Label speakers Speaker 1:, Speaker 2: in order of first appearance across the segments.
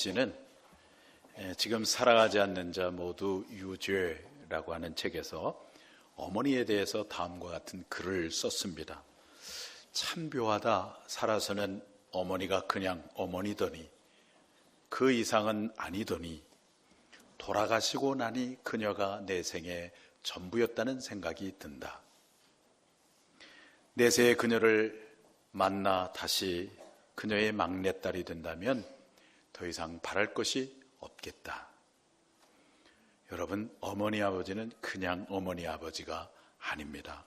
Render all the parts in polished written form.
Speaker 1: 목지는 지금 살아가지 않는 자 모두 유죄라고 하는 책에서 어머니에 대해서 다음과 같은 글을 썼습니다. 참 묘하다. 살아서는 어머니가 그냥 어머니더니 그 이상은 아니더니 돌아가시고 나니 그녀가 내 생의 전부였다는 생각이 든다. 내세의 그녀를 만나 다시 그녀의 막내딸이 된다면 더 이상 바랄 것이 없겠다. 여러분, 어머니 아버지는 그냥 어머니 아버지가 아닙니다.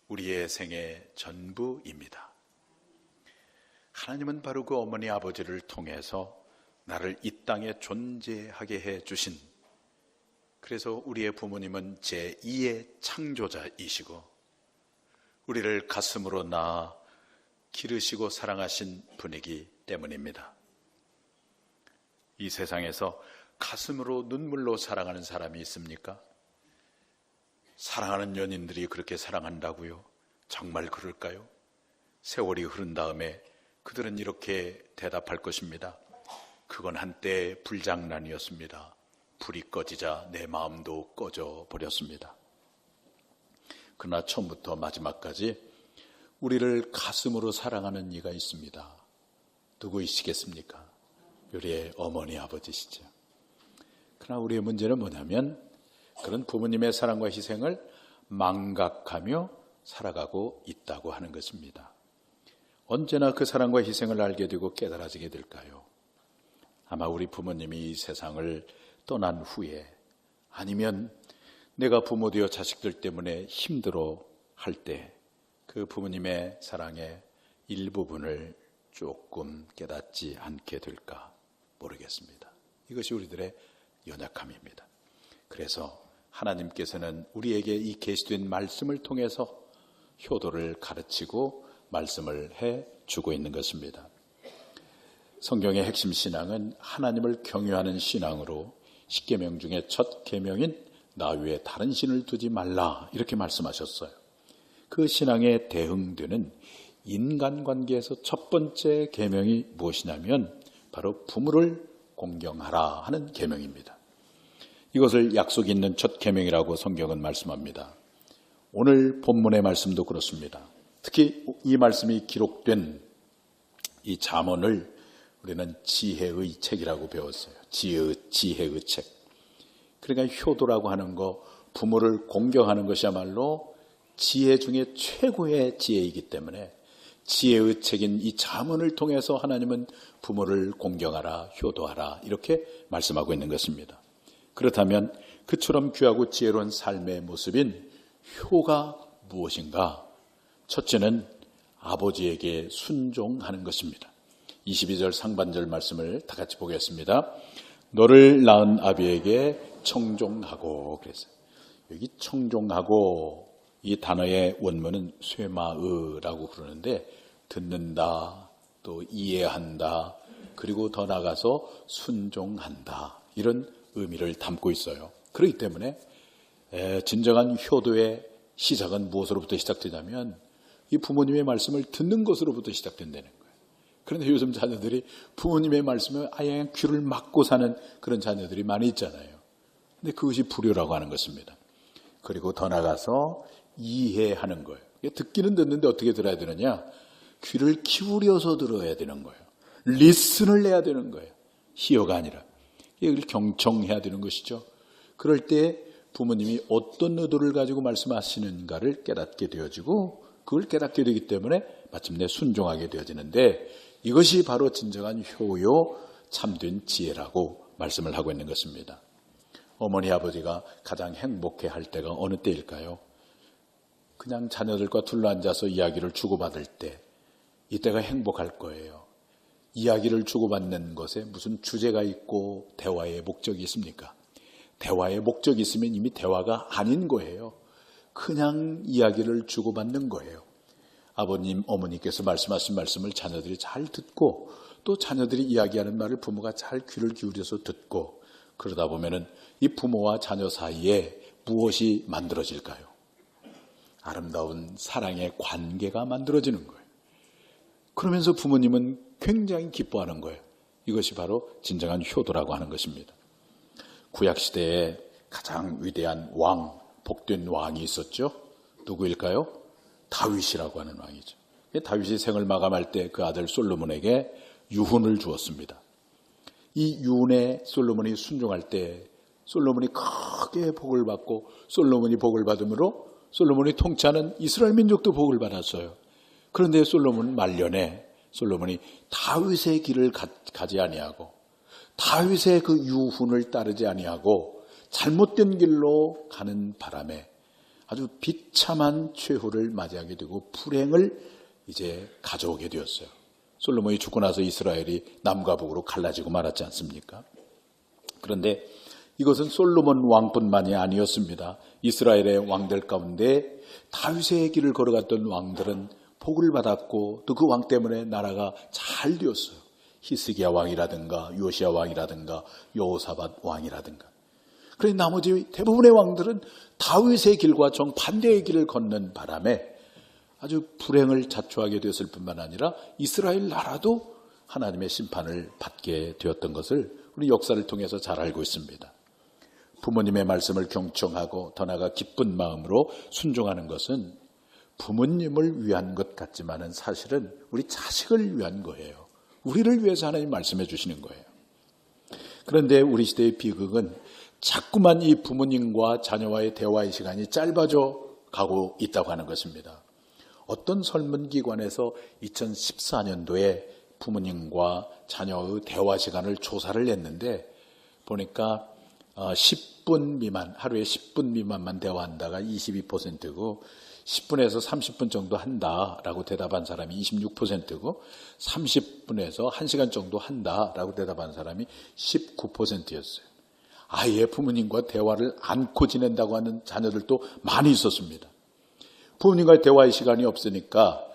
Speaker 1: 우리의 생의 전부입니다. 하나님은 바로 그 어머니 아버지를 통해서 나를 이 땅에 존재하게 해주신, 그래서 우리의 부모님은 제2의 창조자이시고 우리를 가슴으로 낳아 기르시고 사랑하신 분이기 때문입니다. 이 세상에서 가슴으로 눈물로 사랑하는 사람이 있습니까? 사랑하는 연인들이 그렇게 사랑한다고요? 정말 그럴까요? 세월이 흐른 다음에 그들은 이렇게 대답할 것입니다. 그건 한때 불장난이었습니다. 불이 꺼지자 내 마음도 꺼져 버렸습니다. 그러나 처음부터 마지막까지 우리를 가슴으로 사랑하는 이가 있습니다. 누구이시겠습니까? 우리의 어머니 아버지시죠. 그러나 우리의 문제는 뭐냐면 그런 부모님의 사랑과 희생을 망각하며 살아가고 있다고 하는 것입니다. 언제나 그 사랑과 희생을 알게 되고 깨달아지게 될까요? 아마 우리 부모님이 이 세상을 떠난 후에, 아니면 내가 부모 되어 자식들 때문에 힘들어 할 때 그 부모님의 사랑의 일부분을 조금 깨닫지 않게 될까 모르겠습니다. 이것이 우리들의 연약함입니다. 그래서 하나님께서는 우리에게 이 계시된 말씀을 통해서 효도를 가르치고 말씀을 해주고 있는 것입니다. 성경의 핵심 신앙은 하나님을 경외하는 신앙으로 십계명 중에 첫 계명인 나 외에 다른 신을 두지 말라 이렇게 말씀하셨어요. 그 신앙에 대응되는 인간관계에서 첫 번째 계명이 무엇이냐면 바로 부모를 공경하라 하는 계명입니다. 이것을 약속이 있는 첫 계명이라고 성경은 말씀합니다. 오늘 본문의 말씀도 그렇습니다. 특히 이 말씀이 기록된 이 잠언을 우리는 지혜의 책이라고 배웠어요. 지혜의 책. 그러니까 효도라고 하는 거, 부모를 공경하는 것이야말로 지혜 중에 최고의 지혜이기 때문에 지혜의 책인 이 잠언을 통해서 하나님은 부모를 공경하라, 효도하라 이렇게 말씀하고 있는 것입니다. 그렇다면 그처럼 귀하고 지혜로운 삶의 모습인 효가 무엇인가? 첫째는 아버지에게 순종하는 것입니다. 22절 상반절 말씀을 다 같이 보겠습니다. 너를 낳은 아비에게 청종하고 그랬어요. 여기 청종하고 이 단어의 원문은 쇠마으라고 부르는데 듣는다, 또 이해한다, 그리고 더 나아가서 순종한다 이런 의미를 담고 있어요. 그렇기 때문에 진정한 효도의 시작은 무엇으로부터 시작되냐면 이 부모님의 말씀을 듣는 것으로부터 시작된다는 거예요. 그런데 요즘 자녀들이 부모님의 말씀에 아예 그냥 귀를 막고 사는 그런 자녀들이 많이 있잖아요. 근데 그것이 불효라고 하는 것입니다. 그리고 더 나아가서 이해하는 거예요. 듣기는 듣는데 어떻게 들어야 되느냐? 귀를 기울여서 들어야 되는 거예요. 리슨을 해야 되는 거예요. 희어가 아니라. 이걸 경청해야 되는 것이죠. 그럴 때 부모님이 어떤 의도를 가지고 말씀하시는가를 깨닫게 되어지고 그걸 깨닫게 되기 때문에 마침내 순종하게 되어지는데 이것이 바로 진정한 효요 참된 지혜라고 말씀을 하고 있는 것입니다. 어머니 아버지가 가장 행복해 할 때가 어느 때일까요? 그냥 자녀들과 둘러앉아서 이야기를 주고받을 때 이때가 행복할 거예요. 이야기를 주고받는 것에 무슨 주제가 있고 대화의 목적이 있습니까? 대화의 목적이 있으면 이미 대화가 아닌 거예요. 그냥 이야기를 주고받는 거예요. 아버님, 어머니께서 말씀하신 말씀을 자녀들이 잘 듣고 또 자녀들이 이야기하는 말을 부모가 잘 귀를 기울여서 듣고 그러다 보면은 이 부모와 자녀 사이에 무엇이 만들어질까요? 아름다운 사랑의 관계가 만들어지는 거예요. 그러면서 부모님은 굉장히 기뻐하는 거예요. 이것이 바로 진정한 효도라고 하는 것입니다. 구약시대에 가장 위대한 왕, 복된 왕이 있었죠. 누구일까요? 다윗이라고 하는 왕이죠. 다윗이 생을 마감할 때 그 아들 솔로몬에게 유훈을 주었습니다. 이 유훈에 솔로몬이 순종할 때 솔로몬이 크게 복을 받고 솔로몬이 복을 받음으로 솔로몬이 통치하는 이스라엘 민족도 복을 받았어요. 그런데 솔로몬 말년에 솔로몬이 다윗의 길을 가지 아니하고 다윗의 그 유훈을 따르지 아니하고 잘못된 길로 가는 바람에 아주 비참한 최후를 맞이하게 되고 불행을 이제 가져오게 되었어요. 솔로몬이 죽고 나서 이스라엘이 남과 북으로 갈라지고 말았지 않습니까? 그런데 이것은 솔로몬 왕뿐만이 아니었습니다. 이스라엘의 왕들 가운데 다윗의 길을 걸어갔던 왕들은 복을 받았고 또 그 왕 때문에 나라가 잘 되었어요. 히스기야 왕이라든가 요시야 왕이라든가 여호사밧 왕이라든가. 그런데 나머지 대부분의 왕들은 다윗의 길과 정반대의 길을 걷는 바람에 아주 불행을 자초하게 되었을 뿐만 아니라 이스라엘 나라도 하나님의 심판을 받게 되었던 것을 우리 역사를 통해서 잘 알고 있습니다. 부모님의 말씀을 경청하고 더 나아가 기쁜 마음으로 순종하는 것은 부모님을 위한 것 같지만은 사실은 우리 자식을 위한 거예요. 우리를 위해서 하나님 말씀해 주시는 거예요. 그런데 우리 시대의 비극은 자꾸만 이 부모님과 자녀와의 대화의 시간이 짧아져 가고 있다고 하는 것입니다. 어떤 설문기관에서 2014년도에 부모님과 자녀의 대화 시간을 조사를 했는데 보니까 10분 미만, 하루에 10분 미만만 대화한다가 22%고 10분에서 30분 정도 한다라고 대답한 사람이 26%고 30분에서 1시간 정도 한다라고 대답한 사람이 19%였어요. 아예 부모님과 대화를 않고 지낸다고 하는 자녀들도 많이 있었습니다. 부모님과의 대화의 시간이 없으니까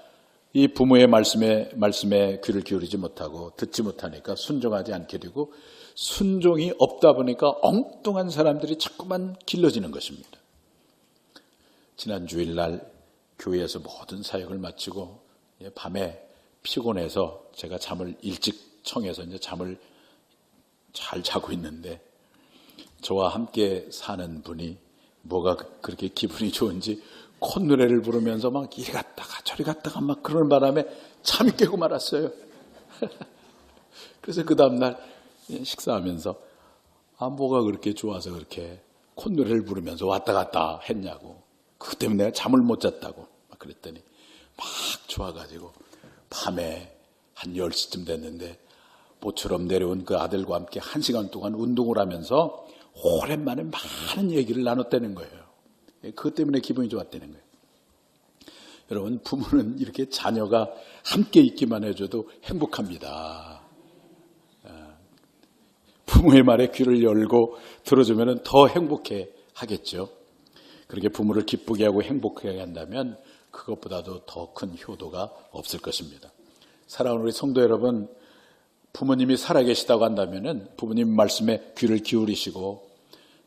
Speaker 1: 이 부모의 말씀에 귀를 기울이지 못하고 듣지 못하니까 순종하지 않게 되고 순종이 없다 보니까 엉뚱한 사람들이 자꾸만 길러지는 것입니다. 지난 주일날 교회에서 모든 사역을 마치고 밤에 피곤해서 제가 잠을 일찍 청해서 이제 잠을 잘 자고 있는데 저와 함께 사는 분이 뭐가 그렇게 기분이 좋은지 콧노래를 부르면서 막 이리 갔다가 저리 갔다가 막 그러는 바람에 잠이 깨고 말았어요. 그래서 그 다음날 식사하면서 뭐가 그렇게 좋아서 그렇게 콧노래를 부르면서 왔다 갔다 했냐고. 그것 때문에 내가 잠을 못 잤다고 막 그랬더니 막 좋아가지고 밤에 한 10시쯤 됐는데 모처럼 내려온 그 아들과 함께 1시간 동안 운동을 하면서 오랜만에 많은 얘기를 나눴다는 거예요. 그것 때문에 기분이 좋았다는 거예요. 여러분, 부모는 이렇게 자녀가 함께 있기만 해줘도 행복합니다. 부모의 말에 귀를 열고 들어주면 더 행복해 하겠죠. 그렇게 부모를 기쁘게 하고 행복하게 한다면 그것보다도 더 큰 효도가 없을 것입니다. 사랑하는 우리 성도 여러분, 부모님이 살아계시다고 한다면 부모님 말씀에 귀를 기울이시고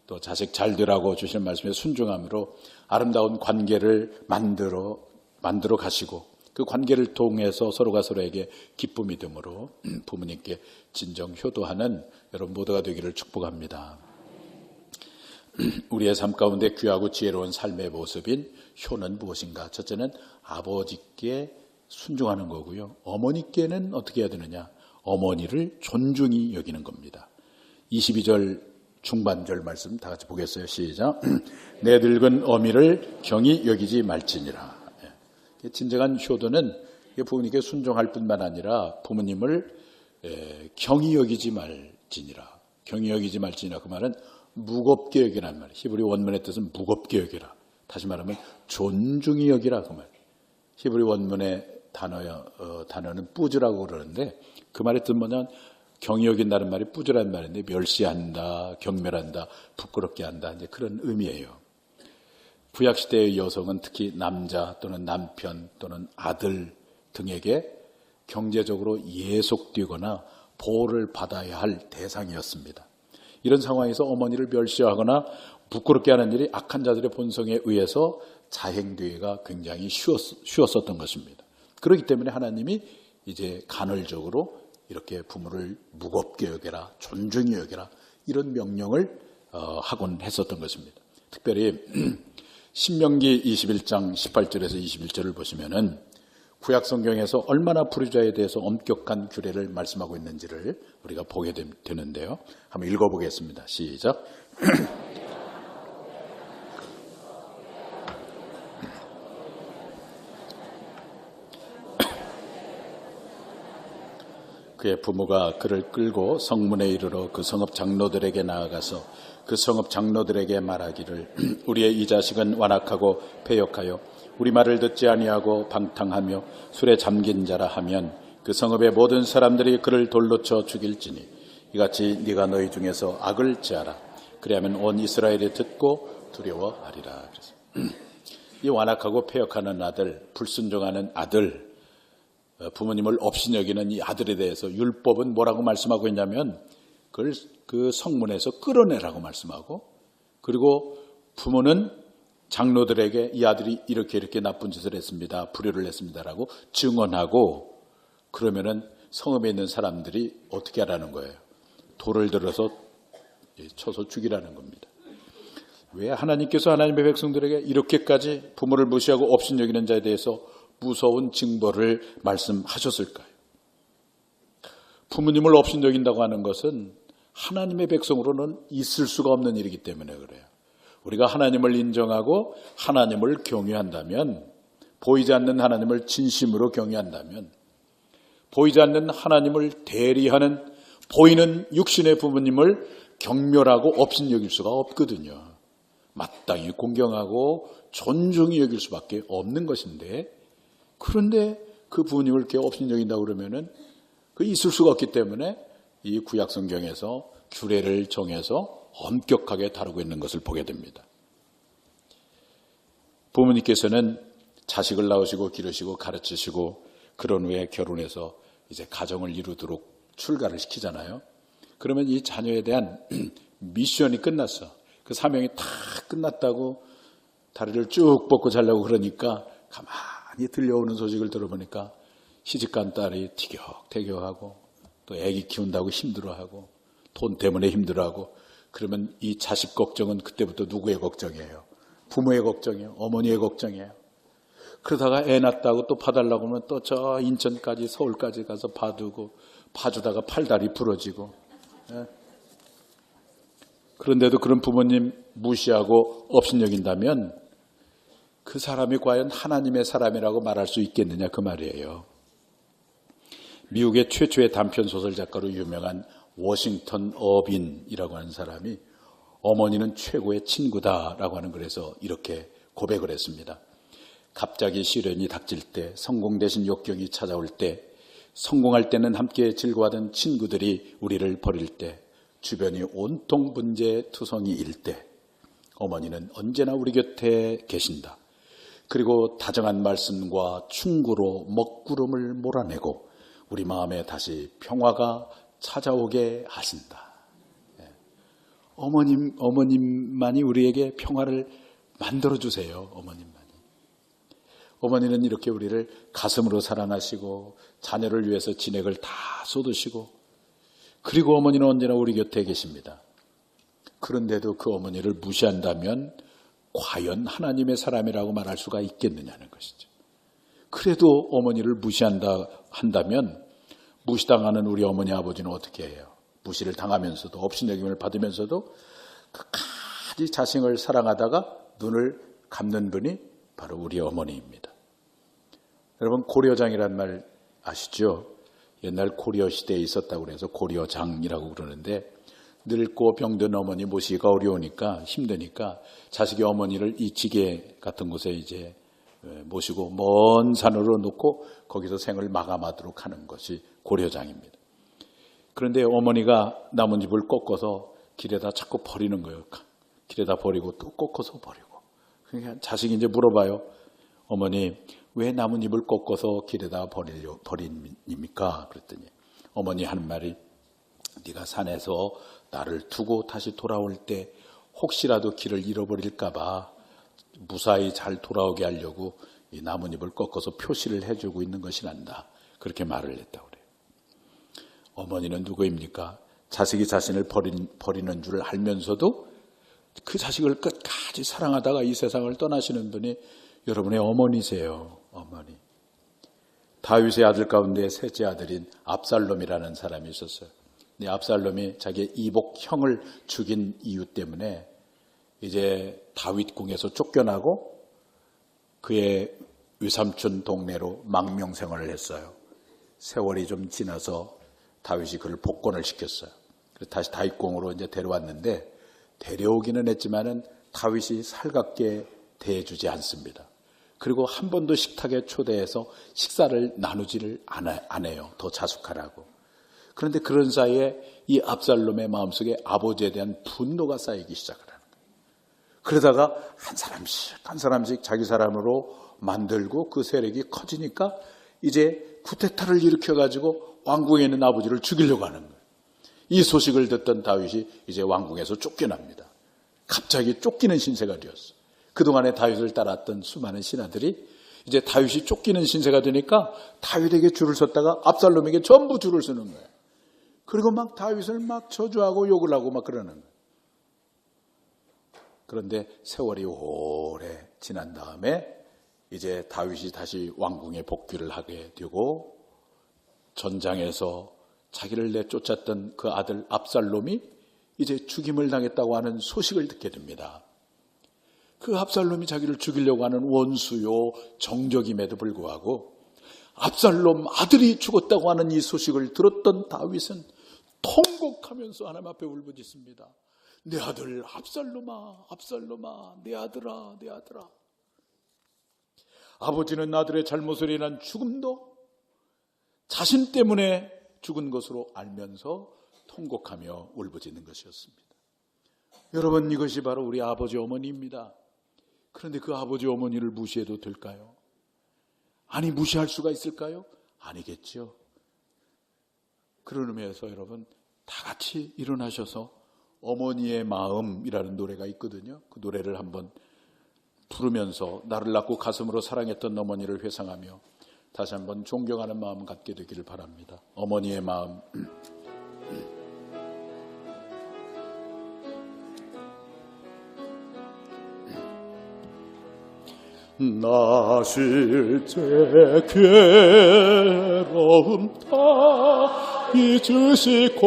Speaker 1: 또 자식 잘 되라고 주시는 말씀에 순종함으로 아름다운 관계를 만들어 가시고 그 관계를 통해서 서로가 서로에게 기쁨이 됨으로 부모님께 진정 효도하는 여러분 모두가 되기를 축복합니다. 우리의 삶 가운데 귀하고 지혜로운 삶의 모습인 효는 무엇인가? 첫째는 아버지께 순종하는 거고요. 어머니께는 어떻게 해야 되느냐? 어머니를 존중히 여기는 겁니다. 22절 중반절 말씀 다 같이 보겠어요. 시작. 내 늙은 어미를 경히 여기지 말지니라. 진정한 효도는 부모님께 순종할 뿐만 아니라 부모님을 경히 여기지 말지니라. 경히 여기지 말지니라. 그 말은 무겁게 여기란 말이에요. 히브리 원문의 뜻은 무겁게 여기라. 다시 말하면 존중히 여기라 그 말. 히브리 원문의 단어는 뿌즈라고 그러는데 그 말의 뜻은 뭐냐면 경히 여긴다는 말이 뿌즈라는 말인데 멸시한다, 경멸한다, 부끄럽게 한다 이제 그런 의미예요. 구약시대의 여성은 특히 남자 또는 남편 또는 아들 등에게 경제적으로 예속되거나 보호를 받아야 할 대상이었습니다. 이런 상황에서 어머니를 멸시하거나 부끄럽게 하는 일이 악한 자들의 본성에 의해서 자행되기가 굉장히 쉬웠었던 것입니다. 그렇기 때문에 하나님이 이제 간헐적으로 이렇게 부모를 무겁게 여겨라, 존중히 여겨라, 이런 명령을 하곤 했었던 것입니다. 특별히 신명기 21장 18절에서 21절을 보시면은 구약 성경에서 얼마나 불효자에 대해서 엄격한 규례를 말씀하고 있는지를 우리가 보게 되는데요. 한번 읽어보겠습니다. 시작. 그의 부모가 그를 끌고 성문에 이르러 그 성읍 장로들에게 나아가서 그 성읍 장로들에게 말하기를 우리의 이 자식은 완악하고 패역하여 우리 말을 듣지 아니하고 방탕하며 술에 잠긴 자라 하면 그 성읍의 모든 사람들이 그를 돌로 쳐 죽일지니 이같이 네가 너희 중에서 악을 제하라. 그리하면 온 이스라엘이 듣고 두려워하리라. 그래서 이 완악하고 패역하는 아들, 불순종하는 아들, 부모님을 업신여기는 이 아들에 대해서 율법은 뭐라고 말씀하고 있냐면 그걸 그 성문에서 끌어내라고 말씀하고, 그리고 부모는 장로들에게 이 아들이 이렇게 나쁜 짓을 했습니다, 불효를 했습니다라고 증언하고, 그러면은 성읍에 있는 사람들이 어떻게 하라는 거예요? 돌을 들어서 쳐서 죽이라는 겁니다. 왜 하나님께서 하나님의 백성들에게 이렇게까지 부모를 무시하고 업신여기는 자에 대해서 무서운 징벌을 말씀하셨을까요? 부모님을 업신여긴다고 하는 것은 하나님의 백성으로는 있을 수가 없는 일이기 때문에 그래요. 우리가 하나님을 인정하고 하나님을 경외한다면, 보이지 않는 하나님을 진심으로 경외한다면, 보이지 않는 하나님을 대리하는 보이는 육신의 부모님을 경멸하고 업신여길 수가 없거든요. 마땅히 공경하고 존중히 여길 수밖에 없는 것인데, 그런데 그 부모님을 이렇게 업신여긴다고 그러면은 그 있을 수가 없기 때문에 이 구약 성경에서 규례를 정해서 엄격하게 다루고 있는 것을 보게 됩니다. 부모님께서는 자식을 낳으시고 기르시고 가르치시고 그런 후에 결혼해서 이제 가정을 이루도록 출가를 시키잖아요. 그러면 이 자녀에 대한 미션이 끝났어. 그 사명이 다 끝났다고 다리를 쭉 뻗고 자려고 그러니까 가만히 들려오는 소식을 들어보니까 시집간 딸이 티격태격하고 또 애기 키운다고 힘들어하고 돈 때문에 힘들어하고, 그러면 이 자식 걱정은 그때부터 누구의 걱정이에요? 부모의 걱정이에요. 어머니의 걱정이에요. 그러다가 애 낳았다고 또 봐달라고 하면 또 저 인천까지 서울까지 가서 봐두고, 봐주다가 팔다리 부러지고. 그런데도 그런 부모님 무시하고 업신여긴다면 그 사람이 과연 하나님의 사람이라고 말할 수 있겠느냐, 그 말이에요. 미국의 최초의 단편소설 작가로 유명한 워싱턴 어빈이라고 하는 사람이 어머니는 최고의 친구다라고 하는 글에서 이렇게 고백을 했습니다. 갑자기 시련이 닥칠 때, 성공 대신 역경이 찾아올 때, 성공할 때는 함께 즐거워하던 친구들이 우리를 버릴 때, 주변이 온통 문제투성이일 때 어머니는 언제나 우리 곁에 계신다. 그리고 다정한 말씀과 충고로 먹구름을 몰아내고 우리 마음에 다시 평화가 찾아오게 하신다. 어머님만이 우리에게 평화를 만들어주세요. 어머니는 이렇게 우리를 가슴으로 사랑하시고 자녀를 위해서 진액을 다 쏟으시고, 그리고 어머니는 언제나 우리 곁에 계십니다. 그런데도 그 어머니를 무시한다면 과연 하나님의 사람이라고 말할 수가 있겠느냐는 것이죠. 그래도 어머니를 한다면 무시당하는 우리 어머니 아버지는 어떻게 해요? 무시를 당하면서도 업신여김을 받으면서도 끝까지 자신을 사랑하다가 눈을 감는 분이 바로 우리 어머니입니다. 여러분, 고려장이란 말 아시죠? 옛날 고려 시대에 있었다고 해서 고려장이라고 그러는데, 늙고 병든 어머니 모시기가 어려우니까, 힘드니까 자식의 어머니를 이 지게 같은 곳에 이제 모시고 먼 산으로 놓고 거기서 생을 마감하도록 하는 것이 고려장입니다. 그런데 어머니가 나뭇잎을 꺾어서 길에다 자꾸 버리는 거예요. 길에다 버리고 또 꺾어서 버리고. 그러니까 자식이 이제 물어봐요. 어머니, 왜 나뭇잎을 꺾어서 길에다 버립니까? 그랬더니 어머니 하는 말이, 네가 산에서 나를 두고 다시 돌아올 때 혹시라도 길을 잃어버릴까 봐 무사히 잘 돌아오게 하려고 이 나뭇잎을 꺾어서 표시를 해주고 있는 것이란다. 그렇게 말을 했다고 그래요. 어머니는 누구입니까? 자식이 자신을 버리는 줄 알면서도 그 자식을 끝까지 사랑하다가 이 세상을 떠나시는 분이 여러분의 어머니세요. 어머니. 다윗의 아들 가운데 셋째 아들인 압살롬이라는 사람이 있었어요. 근데 압살롬이 자기 이복 형을 죽인 이유 때문에 이제 다윗 궁에서 쫓겨나고 그의 외삼촌 동네로 망명생활을 했어요. 세월이 좀 지나서 다윗이 그를 복권을 시켰어요. 그래서 다시 다윗 궁으로 이제 데려왔는데 데려오기는 했지만은 다윗이 살갑게 대해주지 않습니다. 그리고 한 번도 식탁에 초대해서 식사를 나누지를 안 해요. 더 자숙하라고. 그런데 그런 사이에 이 압살롬의 마음속에 아버지에 대한 분노가 쌓이기 시작을 하는 거예요. 그러다가 한 사람씩 자기 사람으로 만들고 그 세력이 커지니까 이제 쿠데타를 일으켜가지고 왕궁에 있는 아버지를 죽이려고 하는 거예요. 이 소식을 듣던 다윗이 이제 왕궁에서 쫓겨납니다. 갑자기 쫓기는 신세가 되었어요. 그동안에 다윗을 따랐던 수많은 신하들이 이제 다윗이 쫓기는 신세가 되니까 다윗에게 줄을 섰다가 압살롬에게 전부 줄을 서는 거예요. 그리고 막 다윗을 막 저주하고 욕을 하고 막 그러는 거예요. 그런데 세월이 오래 지난 다음에 이제 다윗이 다시 왕궁에 복귀를 하게 되고 전장에서 자기를 내쫓았던 그 아들 압살롬이 이제 죽임을 당했다고 하는 소식을 듣게 됩니다. 그 압살롬이 자기를 죽이려고 하는 원수요 정적임에도 불구하고 압살롬 아들이 죽었다고 하는 이 소식을 들었던 다윗은 통곡하면서 하나님 앞에 울부짖습니다. 내 아들 압살롬아, 압살롬아, 내 아들아, 내 아들아. 아버지는 아들의 잘못을 인한 죽음도 자신 때문에 죽은 것으로 알면서 통곡하며 울부짖는 것이었습니다. 여러분, 이것이 바로 우리 아버지 어머니입니다. 그런데 그 아버지 어머니를 무시해도 될까요? 아니, 무시할 수가 있을까요? 아니겠죠. 그런 의미에서 여러분 다 같이 일어나셔서 어머니의 마음이라는 노래가 있거든요. 그 노래를 한번 부르면서 나를 낳고 가슴으로 사랑했던 어머니를 회상하며 다시 한번 존경하는 마음 갖게 되기를 바랍니다. 어머니의 마음. 나 실제 괴로움 다 잊으시고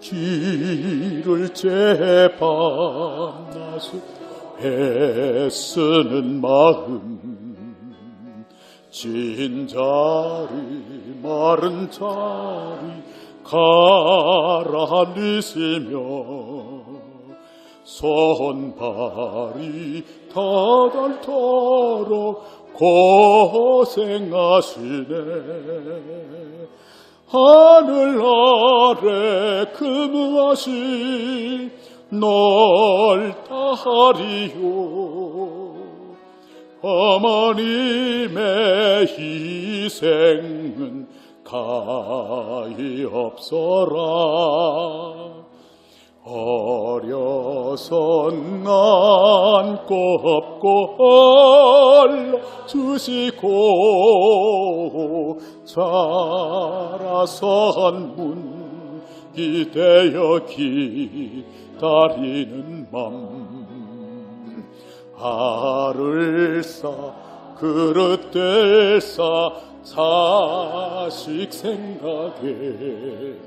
Speaker 1: 길을 재밤낮을 애쓰는 마음 진 자리 마른 자리 가라앉으시며 손발이 닿도록 고생하시네. 하늘 아래 근무하신 넓다리요 어머님의 희생은 가히 없어라. 어려선 안고 업고 올려주시고 자라선 문 기대어 기다리는 맘 알을 싸 그릇들 싸 자식 생각에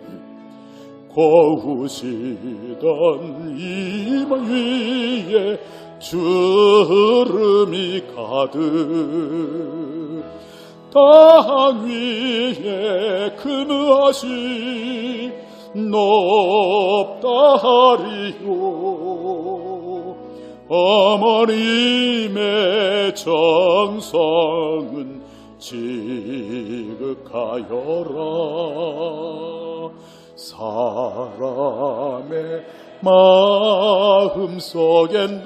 Speaker 1: 고우시던 이마 위에 주름이 가득 땅 위에 근무하신 높다리요 어머님의 정성은 지극하여라. 사람의 마음속엔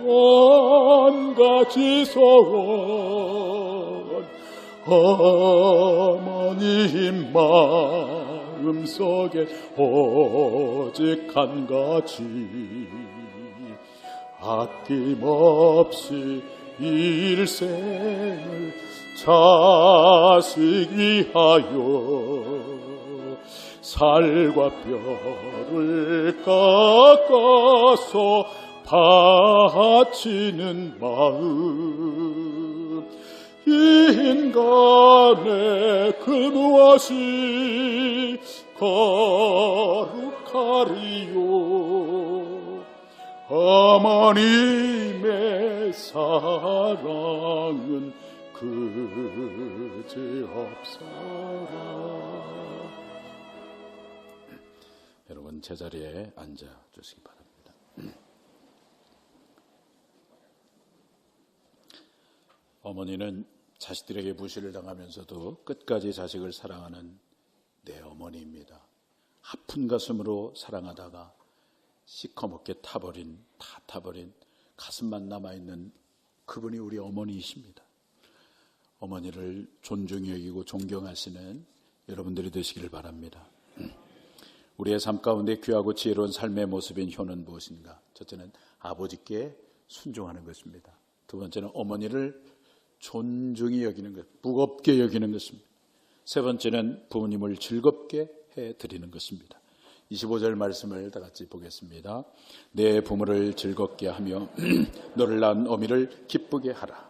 Speaker 1: 온가지 소원 어머님 마음속에 오직 한 가지 아낌없이 일생을 자식 위하여 살과 뼈를 깎아서 바치는 마음, 인간의 그 무엇이 거룩하리요. 어머님의 사랑은 그지없어라. 여러분 제자리에 앉아 주시기 바랍니다. 어머니는 자식들에게 무시를 당하면서도 끝까지 자식을 사랑하는 내 어머니입니다. 아픈 가슴으로 사랑하다가 시커멓게 다 타버린 가슴만 남아있는 그분이 우리 어머니이십니다. 어머니를 존중히 여기고 존경하시는 여러분들이 되시기를 바랍니다. 우리의 삶 가운데 귀하고 지혜로운 삶의 모습인 효는 무엇인가? 첫째는 아버지께 순종하는 것입니다. 두 번째는 어머니를 존중히 여기는 것, 무겁게 여기는 것입니다. 세 번째는 부모님을 즐겁게 해드리는 것입니다. 25절 말씀을 다 같이 보겠습니다. 내 부모를 즐겁게 하며 너를 낳은 어미를 기쁘게 하라.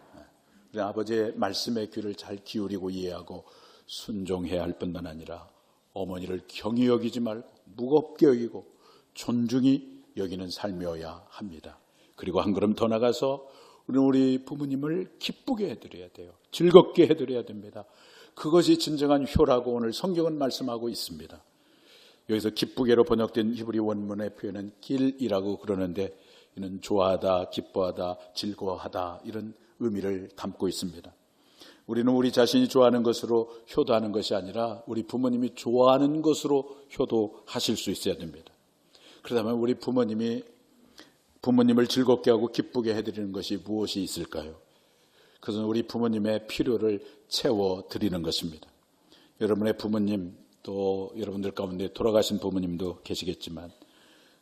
Speaker 1: 우리 아버지의 말씀에 귀를 잘 기울이고 이해하고 순종해야 할 뿐만 아니라 어머니를 경히 여기지 말고 무겁게 여기고 존중히 여기는 삶이어야 합니다. 그리고 한 걸음 더 나가서 우리 부모님을 기쁘게 해드려야 돼요. 즐겁게 해드려야 됩니다. 그것이 진정한 효라고 오늘 성경은 말씀하고 있습니다. 여기서 기쁘게로 번역된 히브리 원문의 표현은 길이라고 그러는데 이는 좋아하다, 기뻐하다, 즐거워하다 이런 의미를 담고 있습니다. 우리는 우리 자신이 좋아하는 것으로 효도하는 것이 아니라 우리 부모님이 좋아하는 것으로 효도하실 수 있어야 됩니다. 그렇다면 우리 부모님을 즐겁게 하고 기쁘게 해드리는 것이 무엇이 있을까요? 그것은 우리 부모님의 필요를 채워드리는 것입니다. 여러분의 부모님 또 여러분들 가운데 돌아가신 부모님도 계시겠지만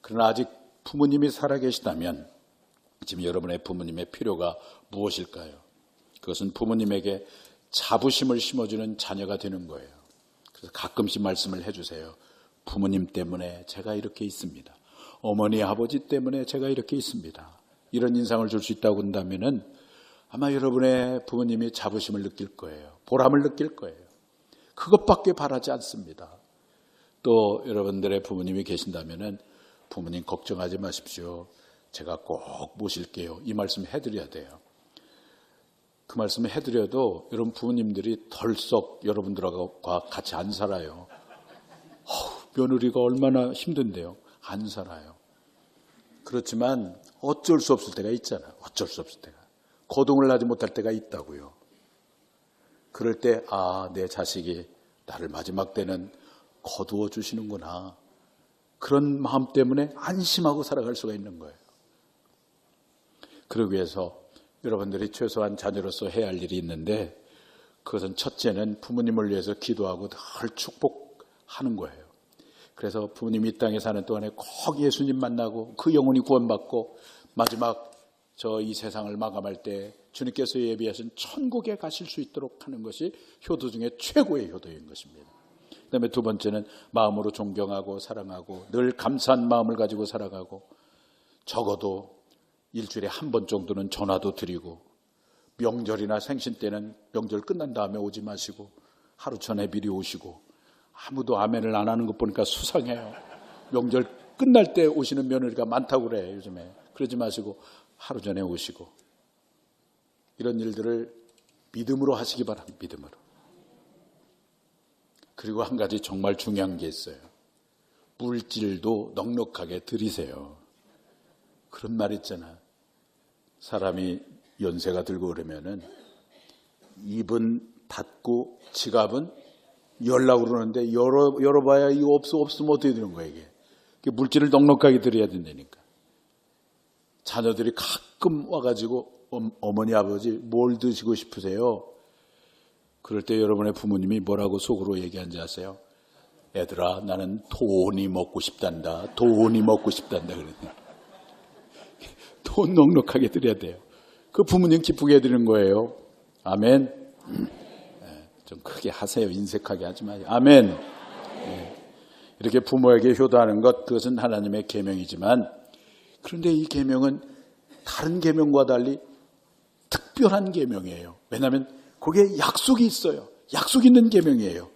Speaker 1: 그러나 아직 부모님이 살아계시다면 지금 여러분의 부모님의 필요가 무엇일까요? 그것은 부모님에게 자부심을 심어주는 자녀가 되는 거예요. 그래서 가끔씩 말씀을 해주세요. 부모님 때문에 제가 이렇게 있습니다. 어머니, 아버지 때문에 제가 이렇게 있습니다. 이런 인상을 줄 수 있다고 한다면은 아마 여러분의 부모님이 자부심을 느낄 거예요. 보람을 느낄 거예요. 그것밖에 바라지 않습니다. 또 여러분들의 부모님이 계신다면은 부모님 걱정하지 마십시오. 제가 꼭 모실게요. 이 말씀 해드려야 돼요. 그 말씀을 해드려도 여러분 부모님들이 덜썩 여러분들과 같이 안 살아요. 며느리가 얼마나 힘든데요. 안 살아요. 그렇지만 어쩔 수 없을 때가 있잖아. 어쩔 수 없을 때가. 거동을 하지 못할 때가 있다고요. 그럴 때 내 자식이 나를 마지막 때는 거두어 주시는구나. 그런 마음 때문에 안심하고 살아갈 수가 있는 거예요. 그러기 위해서 여러분들이 최소한 자녀로서 해야 할 일이 있는데 그것은 첫째는 부모님을 위해서 기도하고 늘 축복하는 거예요. 그래서 부모님이 이 땅에 사는 동안에 꼭 예수님 만나고 그 영혼이 구원받고 마지막 이 세상을 마감할 때 주님께서 예비하신 천국에 가실 수 있도록 하는 것이 효도 중에 최고의 효도인 것입니다. 그 다음에 두 번째는 마음으로 존경하고 사랑하고 늘 감사한 마음을 가지고 살아가고 적어도 일주일에 한 번 정도는 전화도 드리고 명절이나 생신 때는 명절 끝난 다음에 오지 마시고 하루 전에 미리 오시고 아무도 아멘을 안 하는 것 보니까 수상해요. 명절 끝날 때 오시는 며느리가 많다고 그래 요즘에. 그러지 마시고 하루 전에 오시고 이런 일들을 믿음으로 하시기 바랍니다. 믿음으로. 그리고 한 가지 정말 중요한 게 있어요. 물질도 넉넉하게 드리세요. 그런 말 있잖아. 사람이 연세가 들고 그러면은 입은 닫고 지갑은 열라고 그러는데 열어봐야 이거 없으면 어떻게 되는 거야 이게. 물질을 넉넉하게 드려야 된다니까. 자녀들이 가끔 와가지고 어머니 아버지 뭘 드시고 싶으세요? 그럴 때 여러분의 부모님이 뭐라고 속으로 얘기하는지 아세요? 애들아 나는 돈이 먹고 싶단다. 돈이 먹고 싶단다. 그러네. 돈 넉넉하게 드려야 돼요. 그 부모님 기쁘게 해드리는 거예요. 아멘. 좀 크게 하세요. 인색하게 하지 마요. 아멘. 이렇게 부모에게 효도하는 것, 그것은 하나님의 계명이지만, 그런데 이 계명은 다른 계명과 달리 특별한 계명이에요. 왜냐하면 거기에 약속이 있어요. 약속 있는 계명이에요.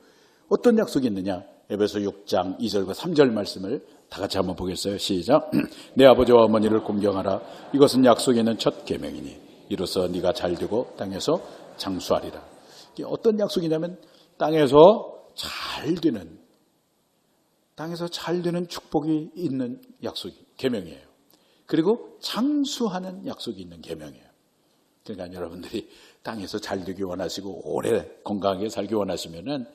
Speaker 1: 어떤 약속이 있느냐? 에베소 6장 2절과 3절 말씀을 다 같이 한번 보겠어요. 시작. 내 아버지와 어머니를 공경하라. 이것은 약속이 있는 첫 계명이니 이로써 네가 잘되고 땅에서 장수하리라. 이게 어떤 약속이냐면 땅에서 잘 되는 축복이 있는 약속이 계명이에요. 그리고 장수하는 약속이 있는 계명이에요. 그러니까 여러분들이 땅에서 잘 되기 원하시고 오래 건강하게 살기 원하시면은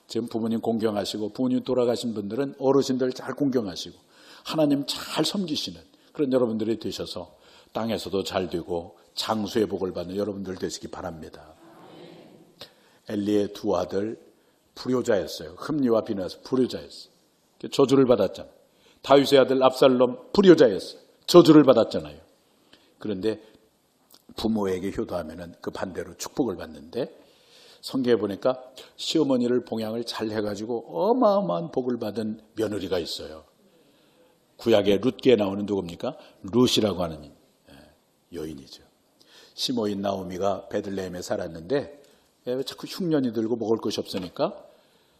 Speaker 1: 지금 부모님 공경하시고 부모님 돌아가신 분들은 어르신들 잘 공경하시고 하나님 잘 섬기시는 그런 여러분들이 되셔서 땅에서도 잘 되고 장수의 복을 받는 여러분들 되시기 바랍니다. 엘리의 두 아들 불효자였어요. 흠니와 비나스 불효자였어요. 저주를 받았잖아요. 다윗의 아들 압살롬 불효자였어요. 저주를 받았잖아요. 그런데 부모에게 효도하면은 그 반대로 축복을 받는데 성경에 보니까 시어머니를 봉양을 잘 해가지고 어마어마한 복을 받은 며느리가 있어요. 구약에 룻기에 나오는 누굽니까? 룻이라고 하는 여인이죠. 시모인 나오미가 베들레헴에 살았는데 자꾸 흉년이 들고 먹을 것이 없으니까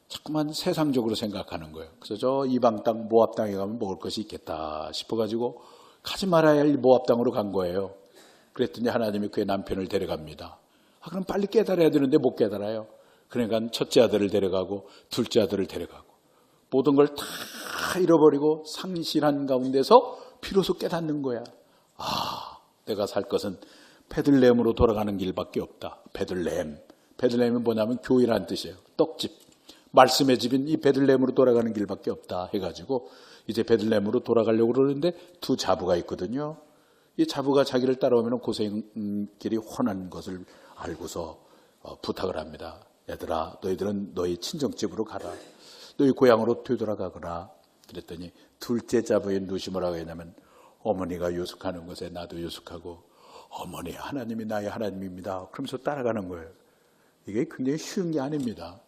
Speaker 1: 자꾸만 세상적으로 생각하는 거예요. 그래서 저 이방 땅 모압 땅에 가면 먹을 것이 있겠다 싶어가지고 가지 말아야 할 모압 땅으로 간 거예요. 그랬더니 하나님이 그의 남편을 데려갑니다. 그럼 빨리 깨달아야 되는데 못 깨달아요. 그러니까 첫째 아들을 데려가고 둘째 아들을 데려가고 모든 걸 다 잃어버리고 상실한 가운데서 비로소 깨닫는 거야. 내가 살 것은 베들레헴으로 돌아가는 길밖에 없다. 베들레헴은 뭐냐면 교회라는 뜻이에요. 떡집. 말씀의 집인 이 베들레헴으로 돌아가는 길밖에 없다 해가지고 이제 베들레헴으로 돌아가려고 그러는데 두 자부가 있거든요. 이 자부가 자기를 따라오면 고생길이 훤한 것을 알고서 부탁을 합니다. 얘들아, 너희들은 너희 친정집으로 가라. 너희 고향으로 되돌아가거라. 그랬더니 둘째 자부인 룻이 뭐라고 했냐면 어머니가 유숙하는 곳에 나도 유숙하고 어머니 하나님이 나의 하나님입니다. 그러면서 따라가는 거예요. 이게 굉장히 쉬운 게 아닙니다.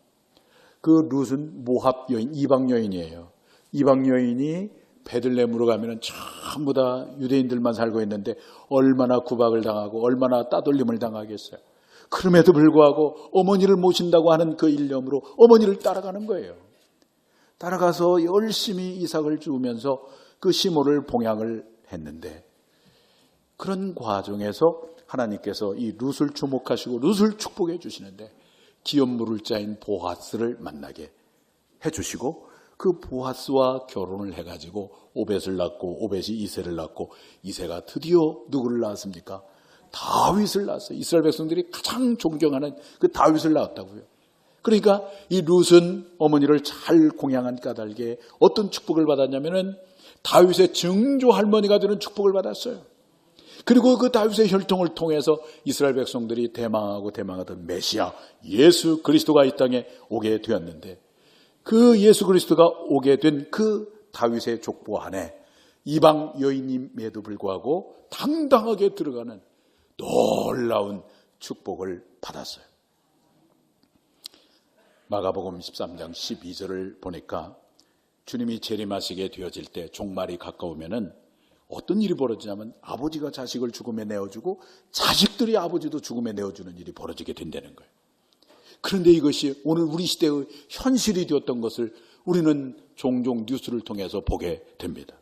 Speaker 1: 그 룻은 모압 여인, 이방 여인이에요. 이방 여인이 베들레헴으로 가면은 전부 다 유대인들만 살고 있는데 얼마나 구박을 당하고 얼마나 따돌림을 당하겠어요. 그럼에도 불구하고 어머니를 모신다고 하는 그 일념으로 어머니를 따라가는 거예요. 따라가서 열심히 이삭을 주우면서 그 시모를 봉양을 했는데 그런 과정에서 하나님께서 이 룻을 주목하시고 룻을 축복해 주시는데 기업 물을 자인 보아스를 만나게 해주시고 그 보아스와 결혼을 해가지고 오벳을 낳고 오벳이 이새를 낳고 이새가 드디어 누구를 낳았습니까? 다윗을 낳았어요. 이스라엘 백성들이 가장 존경하는 그 다윗을 낳았다고요. 그러니까 이 룻은 어머니를 잘 공양한 까닭에 어떤 축복을 받았냐면은 다윗의 증조 할머니가 되는 축복을 받았어요. 그리고 그 다윗의 혈통을 통해서 이스라엘 백성들이 대망하던 메시아 예수 그리스도가 이 땅에 오게 되었는데 그 예수 그리스도가 오게 된 그 다윗의 족보 안에 이방 여인임에도 불구하고 당당하게 들어가는 놀라운 축복을 받았어요. 마가복음 13장 12절을 보니까 주님이 재림하시게 되어질 때 종말이 가까우면은 어떤 일이 벌어지냐면 아버지가 자식을 죽음에 내어주고 자식들이 아버지도 죽음에 내어주는 일이 벌어지게 된다는 거예요. 그런데 이것이 오늘 우리 시대의 현실이 되었던 것을 우리는 종종 뉴스를 통해서 보게 됩니다.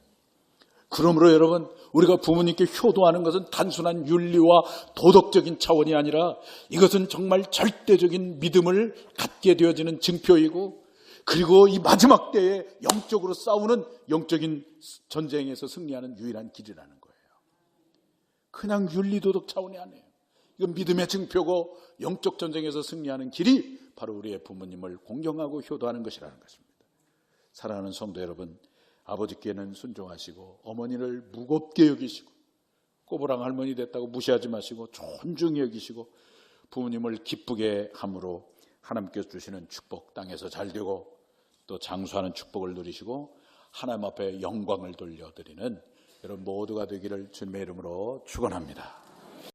Speaker 1: 그러므로 여러분, 우리가 부모님께 효도하는 것은 단순한 윤리와 도덕적인 차원이 아니라 이것은 정말 절대적인 믿음을 갖게 되어지는 증표이고 그리고 이 마지막 때에 영적으로 싸우는 영적인 전쟁에서 승리하는 유일한 길이라는 거예요. 그냥 윤리도덕 차원이 아니에요. 이건 믿음의 증표고 영적 전쟁에서 승리하는 길이 바로 우리의 부모님을 공경하고 효도하는 것이라는 것입니다. 사랑하는 성도 여러분, 아버지께는 순종하시고 어머니를 무겁게 여기시고 꼬부랑 할머니 됐다고 무시하지 마시고 존중히 여기시고 부모님을 기쁘게 함으로 하나님께서 주시는 축복 땅에서 잘되고 또 장수하는 축복을 누리시고 하나님 앞에 영광을 돌려드리는 여러분 모두가 되기를 주님의 이름으로 축원합니다.